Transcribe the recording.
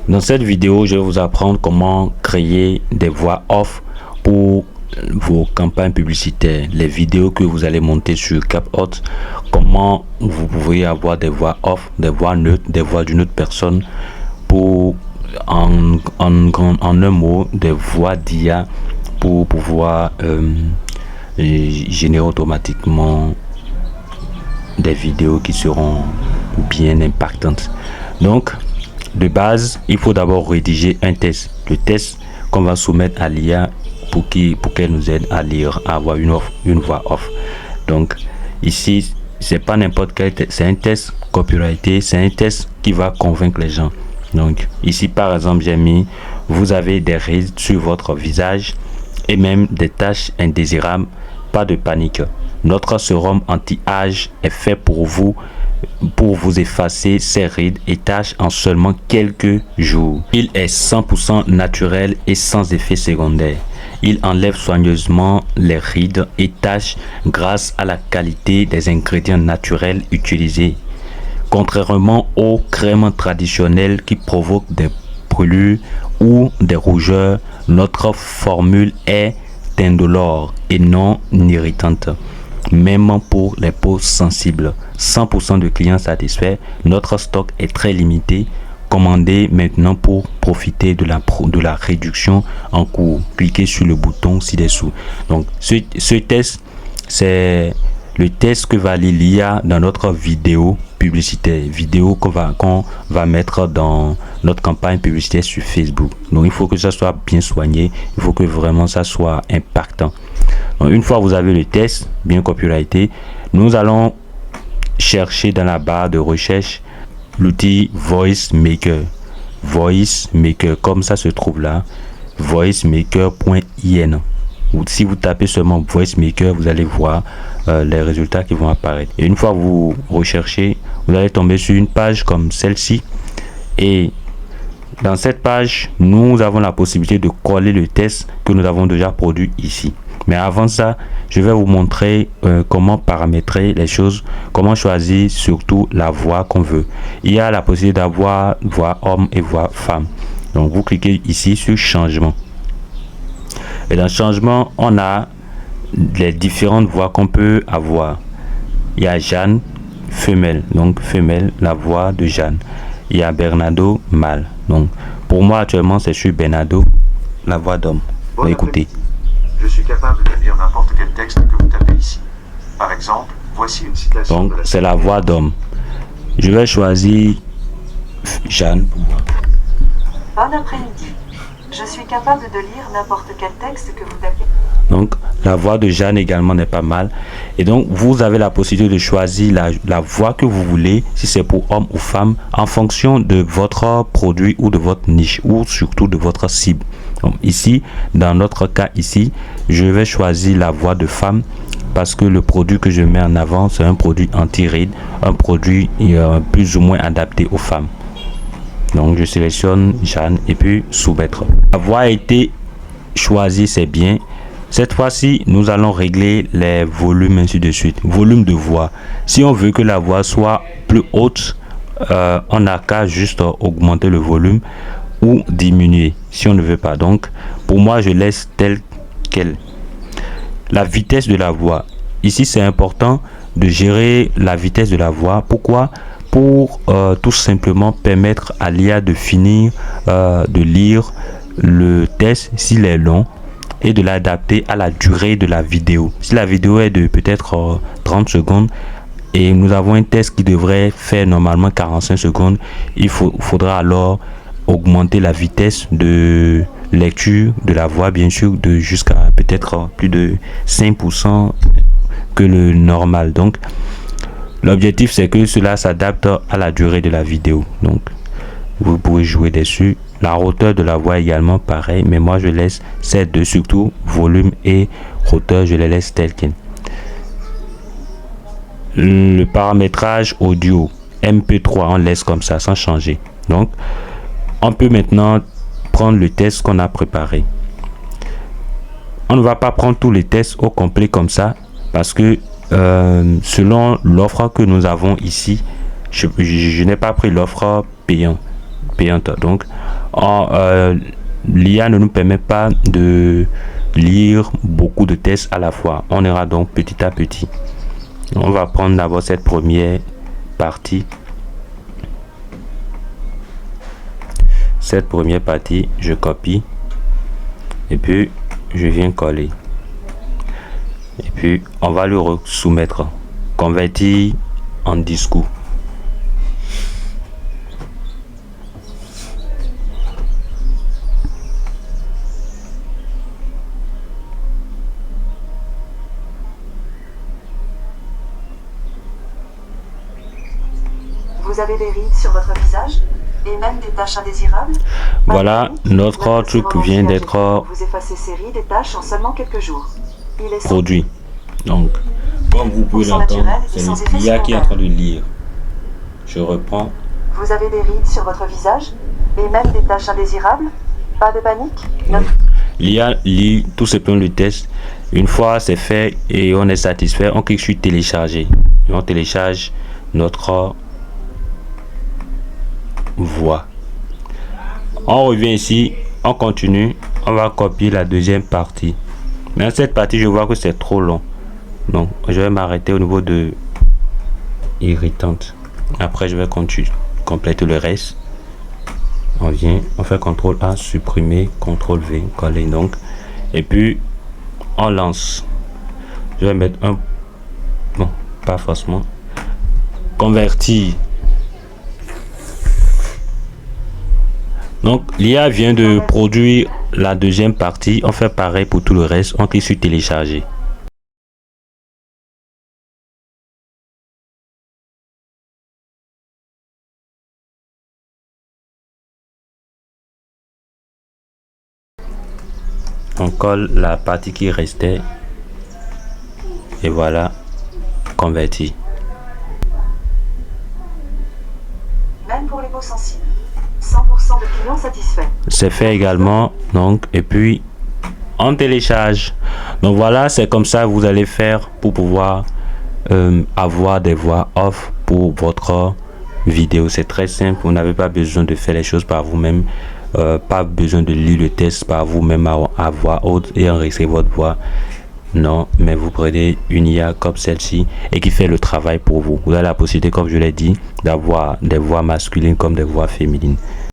Dans cette vidéo, je vais vous apprendre comment créer des voix off pour vos campagnes publicitaires, les vidéos que vous allez monter sur CapCut, comment vous pouvez avoir des voix off, des voix neutres, des voix d'une autre personne pour en un mot, des voix d'IA pour pouvoir générer automatiquement des vidéos qui seront bien impactantes. Donc de base, il faut d'abord rédiger un test, le test qu'on va soumettre à l'IA pour qu'elle nous aide à lire, à avoir une voix off. Donc ici, c'est pas n'importe quel test, c'est un test copyrighté, c'est un test qui va convaincre les gens. Donc ici par exemple, j'ai mis: vous avez des rides sur votre visage et même des taches indésirables, pas de panique, notre sérum anti-âge est fait pour vous effacer ces rides et taches en seulement quelques jours. Il est 100% naturel et sans effet secondaire. Il enlève soigneusement les rides et taches grâce à la qualité des ingrédients naturels utilisés. Contrairement aux crèmes traditionnelles qui provoquent des brûlures ou des rougeurs, notre formule est indolore et non irritante, même pour les peaux sensibles. 100% de clients satisfaits. Notre stock est très limité. Commandez maintenant pour profiter de la réduction en cours. Cliquez sur le bouton ci-dessous. Donc ce test, c'est le test que va aller l'IA dans notre vidéo publicitaire, vidéo qu'on va mettre dans notre campagne publicitaire sur Facebook. Donc il faut que ça soit bien soigné, il faut que vraiment ça soit impactant. Donc, une fois vous avez le test bien copyrighté, nous allons chercher dans la barre de recherche l'outil Voice Maker. Voice Maker, comme ça se trouve là, voicemaker.in. Si vous tapez seulement Voice Maker, vous allez voir les résultats qui vont apparaître. Et une fois vous recherchez, vous allez tomber sur une page comme celle-ci. Et dans cette page, nous avons la possibilité de coller le test que nous avons déjà produit ici. Mais avant ça, je vais vous montrer comment paramétrer les choses, comment choisir surtout la voix qu'on veut. Il y a la possibilité d'avoir voix homme et voix femme. Donc vous cliquez ici sur changement. Et dans changement, on a les différentes voix qu'on peut avoir. Il y a Jeanne, femelle, donc femelle, la voix de Jeanne. Il y a Bernardo, mâle. Donc pour moi actuellement c'est sur Bernardo, la voix d'homme. Bon, écoutez. Je suis capable de lire n'importe quel texte que vous tapez ici. Par exemple, voici une citation. Donc c'est la voix d'homme. Je vais choisir Jeanne. Bon après-midi. Je suis capable de lire n'importe quel texte que vous tapez. Donc la voix de Jeanne également n'est pas mal. Et donc vous avez la possibilité de choisir la voix que vous voulez, si c'est pour homme ou femme, en fonction de votre produit ou de votre niche, ou surtout de votre cible. Donc ici, dans notre cas ici, je vais choisir la voix de femme parce que le produit que je mets en avant, c'est un produit anti-rides, un produit plus ou moins adapté aux femmes. Donc je sélectionne Jeanne et puis soumettre. La voix a été choisie, c'est bien. Cette fois-ci, nous allons régler les volumes ainsi de suite. Volume de voix. Si on veut que la voix soit plus haute, on n'a qu'à juste augmenter le volume ou diminuer si on ne veut pas. Donc pour moi, je laisse tel quel. La vitesse de la voix. Ici, c'est important de gérer la vitesse de la voix. Pourquoi? Pour tout simplement permettre à l'IA de finir de lire le test s'il est long et de l'adapter à la durée de la vidéo. Si la vidéo est de peut-être 30 secondes et nous avons un test qui devrait faire normalement 45 secondes, il faudra alors augmenter la vitesse de lecture de la voix, bien sûr, de jusqu'à peut-être plus de 5% que le normal. Donc l'objectif c'est que cela s'adapte à la durée de la vidéo. Donc vous pouvez jouer dessus. La hauteur de la voix également pareil, mais moi je laisse ces deux, surtout volume et hauteur, je les laisse telles quelles. Le paramétrage audio MP3 on laisse comme ça sans changer. Donc on peut maintenant prendre le test qu'on a préparé. On ne va pas prendre tous les tests au complet comme ça parce que selon l'offre que nous avons ici, je n'ai pas pris l'offre payante. payante. Donc, l'IA ne nous permet pas de lire beaucoup de tests à la fois. On ira donc petit à petit. On va prendre d'abord cette première partie. Cette première partie, je copie et puis je viens coller. Et puis on va le soumettre, convertir en discours. Vous avez des rides sur votre visage et même des taches indésirables? Voilà, notre truc vient d'être Vous effacez ces rides et taches en seulement quelques jours. Il est produit. Donc, comme vous pouvez l'entendre, c'est l'IA qui est en train de lire. Je reprends. Vous avez des rides sur votre visage et même des taches indésirables? Pas de panique? L'IA lit tout simplement le test. Une fois c'est fait et on est satisfait, on clique sur télécharger. Et on télécharge notre voix. On revient ici, on continue, on va copier la deuxième partie. Mais cette partie, je vois que c'est trop long. Donc, je vais m'arrêter au niveau de irritante. Après, je vais compléter le reste. On vient, on fait CTRL A, supprimer, CTRL V, coller donc. Et puis, on lance. Je vais mettre un... Non, pas forcément. Convertir. Donc, l'IA vient de produire la deuxième partie. On fait pareil pour tout le reste. On clique sur télécharger. On colle la partie qui restait. Et voilà, converti. Même pour les peaux sensibles. 100% de clients satisfaits. C'est fait également, donc, et puis on télécharge. Donc voilà, c'est comme ça que vous allez faire pour pouvoir avoir des voix off pour votre vidéo. C'est très simple, vous n'avez pas besoin de faire les choses par vous-même, pas besoin de lire le test par vous-même à voix haute et enregistrer votre voix. Non, mais vous prenez une IA comme celle-ci et qui fait le travail pour vous. Vous avez la possibilité, comme je l'ai dit, d'avoir des voix masculines comme des voix féminines.